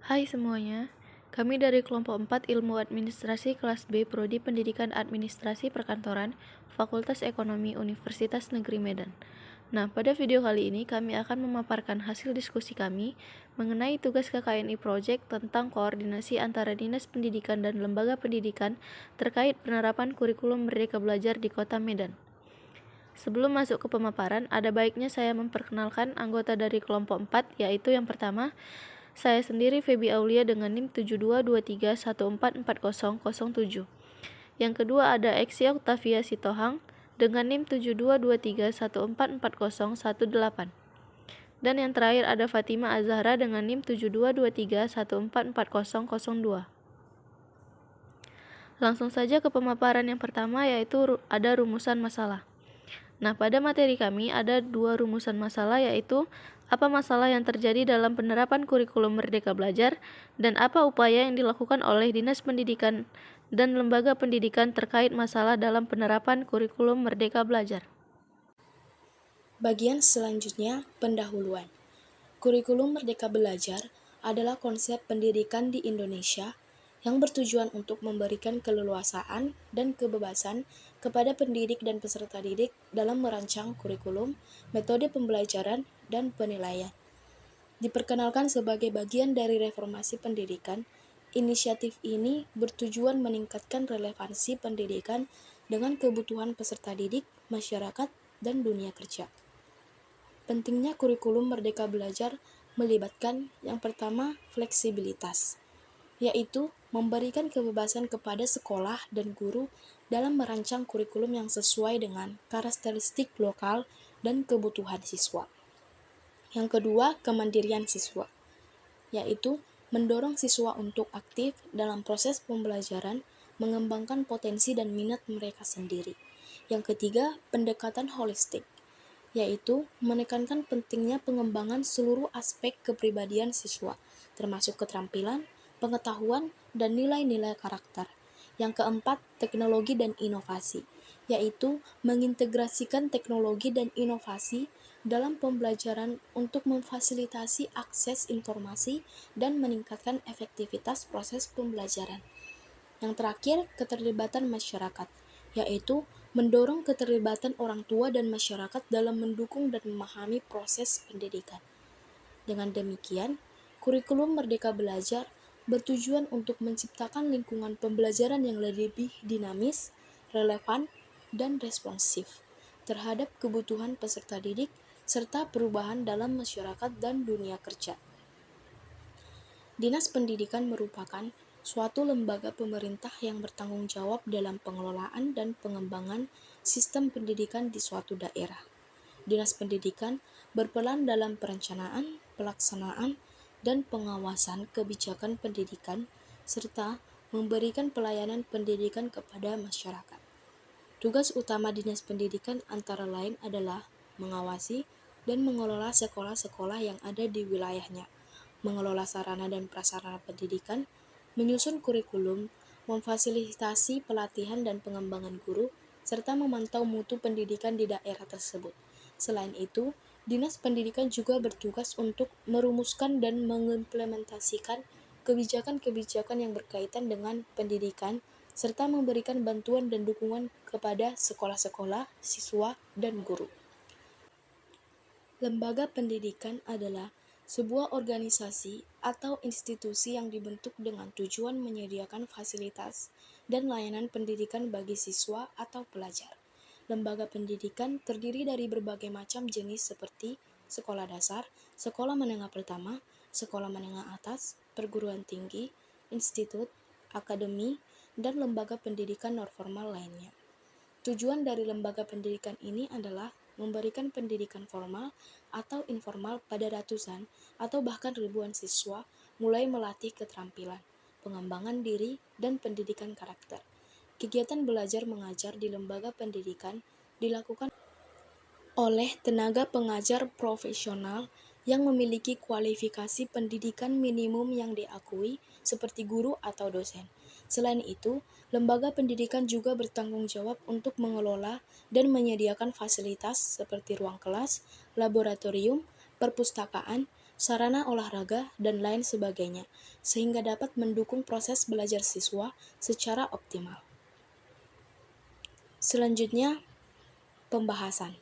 Hai semuanya, kami dari kelompok 4 Ilmu Administrasi kelas B Prodi Pendidikan Administrasi Perkantoran, Fakultas Ekonomi Universitas Negeri Medan. Nah, pada video kali ini kami akan memaparkan hasil diskusi kami mengenai tugas KKNI Project tentang koordinasi antara Dinas Pendidikan dan lembaga pendidikan terkait penerapan kurikulum Merdeka Belajar di Kota Medan. Sebelum masuk ke pemaparan, ada baiknya saya memperkenalkan anggota dari kelompok 4, yaitu yang pertama, saya sendiri Feby Aulia dengan NIM 7223144007. Yang kedua ada Exia Octavia Sitohang dengan NIM 7223144018. Dan yang terakhir ada Fatima Azhara dengan NIM 7223144002. Langsung saja ke pemaparan yang pertama, yaitu ada rumusan masalah. Nah, pada materi kami ada 2 rumusan masalah, yaitu apa masalah yang terjadi dalam penerapan kurikulum Merdeka Belajar dan apa upaya yang dilakukan oleh Dinas Pendidikan dan lembaga pendidikan terkait masalah dalam penerapan kurikulum Merdeka Belajar. Bagian selanjutnya, pendahuluan. Kurikulum Merdeka Belajar adalah konsep pendidikan di Indonesia yang bertujuan untuk memberikan keleluasaan dan kebebasan kepada pendidik dan peserta didik dalam merancang kurikulum, metode pembelajaran, dan penilaian. Diperkenalkan sebagai bagian dari reformasi pendidikan, inisiatif ini bertujuan meningkatkan relevansi pendidikan dengan kebutuhan peserta didik, masyarakat, dan dunia kerja. Pentingnya kurikulum Merdeka Belajar melibatkan yang pertama fleksibilitas, yaitu memberikan kebebasan kepada sekolah dan guru dalam merancang kurikulum yang sesuai dengan karakteristik lokal dan kebutuhan siswa. Yang kedua, kemandirian siswa, yaitu mendorong siswa untuk aktif dalam proses pembelajaran, mengembangkan potensi dan minat mereka sendiri. Yang ketiga, pendekatan holistik, yaitu menekankan pentingnya pengembangan seluruh aspek kepribadian siswa, termasuk keterampilan, pengetahuan, dan nilai-nilai karakter. Yang keempat, teknologi dan inovasi, yaitu mengintegrasikan teknologi dan inovasi dalam pembelajaran untuk memfasilitasi akses informasi dan meningkatkan efektivitas proses pembelajaran. Yang terakhir, keterlibatan masyarakat, yaitu mendorong keterlibatan orang tua dan masyarakat dalam mendukung dan memahami proses pendidikan. Dengan demikian, kurikulum Merdeka Belajar bertujuan untuk menciptakan lingkungan pembelajaran yang lebih dinamis, relevan, dan responsif terhadap kebutuhan peserta didik serta perubahan dalam masyarakat dan dunia kerja. Dinas Pendidikan merupakan suatu lembaga pemerintah yang bertanggung jawab dalam pengelolaan dan pengembangan sistem pendidikan di suatu daerah. Dinas Pendidikan berperan dalam perencanaan, pelaksanaan, dan pengawasan kebijakan pendidikan, serta memberikan pelayanan pendidikan kepada masyarakat. Tugas utama Dinas Pendidikan antara lain adalah mengawasi dan mengelola sekolah-sekolah yang ada di wilayahnya, mengelola sarana dan prasarana pendidikan, menyusun kurikulum, memfasilitasi pelatihan dan pengembangan guru, serta memantau mutu pendidikan di daerah tersebut. Selain itu, Dinas Pendidikan juga bertugas untuk merumuskan dan mengimplementasikan kebijakan-kebijakan yang berkaitan dengan pendidikan, serta memberikan bantuan dan dukungan kepada sekolah-sekolah, siswa, dan guru. Lembaga pendidikan adalah sebuah organisasi atau institusi yang dibentuk dengan tujuan menyediakan fasilitas dan layanan pendidikan bagi siswa atau pelajar. Lembaga pendidikan terdiri dari berbagai macam jenis seperti sekolah dasar, sekolah menengah pertama, sekolah menengah atas, perguruan tinggi, institut, akademi, dan lembaga pendidikan non-formal lainnya. Tujuan dari lembaga pendidikan ini adalah memberikan pendidikan formal atau informal pada ratusan atau bahkan ribuan siswa, mulai melatih keterampilan, pengembangan diri, dan pendidikan karakter. Kegiatan belajar mengajar di lembaga pendidikan dilakukan oleh tenaga pengajar profesional yang memiliki kualifikasi pendidikan minimum yang diakui seperti guru atau dosen. Selain itu, lembaga pendidikan juga bertanggung jawab untuk mengelola dan menyediakan fasilitas seperti ruang kelas, laboratorium, perpustakaan, sarana olahraga, dan lain sebagainya, sehingga dapat mendukung proses belajar siswa secara optimal. Selanjutnya, pembahasan.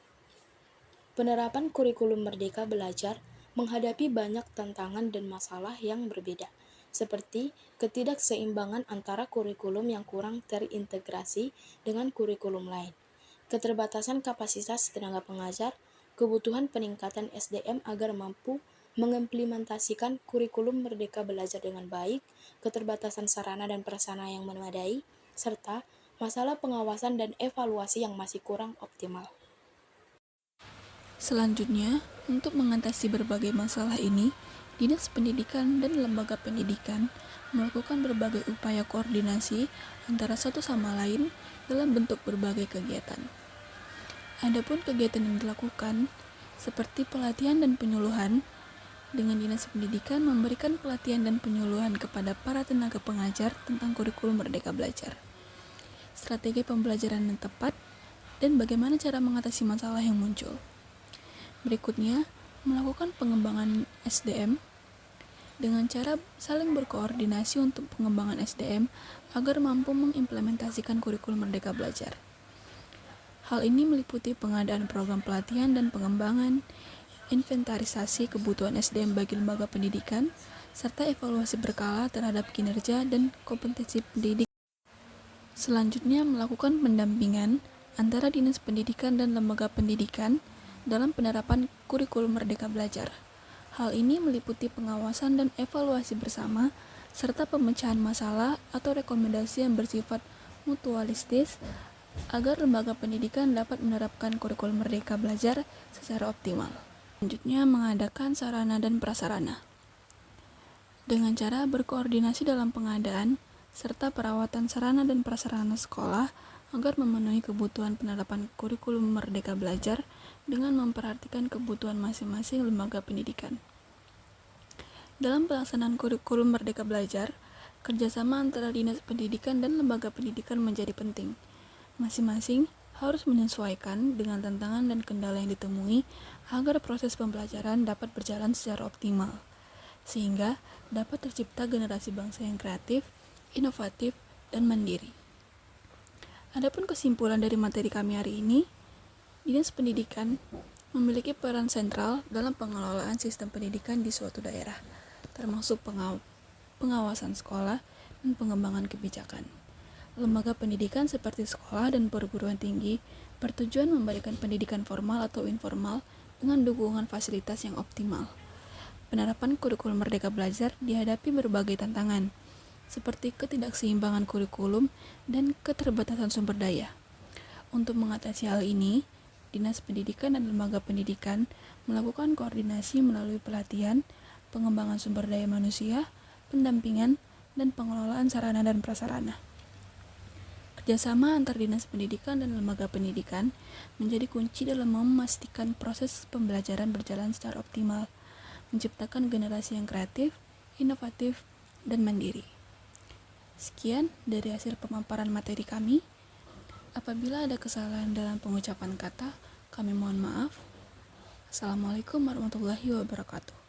Penerapan kurikulum Merdeka Belajar menghadapi banyak tantangan dan masalah yang berbeda, seperti ketidakseimbangan antara kurikulum yang kurang terintegrasi dengan kurikulum lain, keterbatasan kapasitas tenaga pengajar, kebutuhan peningkatan SDM agar mampu mengimplementasikan kurikulum Merdeka Belajar dengan baik, keterbatasan sarana dan prasarana yang memadai, serta masalah pengawasan dan evaluasi yang masih kurang optimal. Selanjutnya, untuk mengatasi berbagai masalah ini, Dinas Pendidikan dan lembaga pendidikan melakukan berbagai upaya koordinasi antara satu sama lain dalam bentuk berbagai kegiatan. Adapun kegiatan yang dilakukan, seperti pelatihan dan penyuluhan, dengan Dinas Pendidikan memberikan pelatihan dan penyuluhan kepada para tenaga pengajar tentang kurikulum Merdeka Belajar, strategi pembelajaran yang tepat, dan bagaimana cara mengatasi masalah yang muncul. Berikutnya, melakukan pengembangan SDM dengan cara saling berkoordinasi untuk pengembangan SDM agar mampu mengimplementasikan kurikulum Merdeka Belajar. Hal ini meliputi pengadaan program pelatihan dan pengembangan, inventarisasi kebutuhan SDM bagi lembaga pendidikan, serta evaluasi berkala terhadap kinerja dan kompetensi pendidik. Selanjutnya, melakukan pendampingan antara Dinas Pendidikan dan lembaga pendidikan dalam penerapan kurikulum Merdeka Belajar. Hal ini meliputi pengawasan dan evaluasi bersama, serta pemecahan masalah atau rekomendasi yang bersifat mutualistis agar lembaga pendidikan dapat menerapkan kurikulum Merdeka Belajar secara optimal. Selanjutnya, mengadakan sarana dan prasarana. Dengan cara berkoordinasi dalam pengadaan, serta perawatan sarana dan prasarana sekolah agar memenuhi kebutuhan penerapan kurikulum Merdeka Belajar dengan memperhatikan kebutuhan masing-masing lembaga pendidikan. Dalam pelaksanaan kurikulum Merdeka Belajar, kerjasama antara Dinas Pendidikan dan lembaga pendidikan menjadi penting. Masing-masing harus menyesuaikan dengan tantangan dan kendala yang ditemui agar proses pembelajaran dapat berjalan secara optimal, sehingga dapat tercipta generasi bangsa yang kreatif, inovatif, dan mandiri. Adapun kesimpulan dari materi kami hari ini, Dinas Pendidikan memiliki peran sentral dalam pengelolaan sistem pendidikan di suatu daerah, termasuk pengawasan sekolah dan pengembangan kebijakan. Lembaga pendidikan seperti sekolah dan perguruan tinggi bertujuan memberikan pendidikan formal atau informal dengan dukungan fasilitas yang optimal. Penerapan kurikulum Merdeka Belajar dihadapi berbagai tantangan, seperti ketidakseimbangan kurikulum dan keterbatasan sumber daya. Untuk mengatasi hal ini, Dinas Pendidikan dan lembaga pendidikan melakukan koordinasi melalui pelatihan, pengembangan sumber daya manusia, pendampingan, dan pengelolaan sarana dan prasarana. Kerjasama antar Dinas Pendidikan dan lembaga pendidikan menjadi kunci dalam memastikan proses pembelajaran berjalan secara optimal, menciptakan generasi yang kreatif, inovatif, dan mandiri. Sekian dari hasil pemaparan materi kami. Apabila ada kesalahan dalam pengucapan kata, kami mohon maaf. Assalamualaikum warahmatullahi wabarakatuh.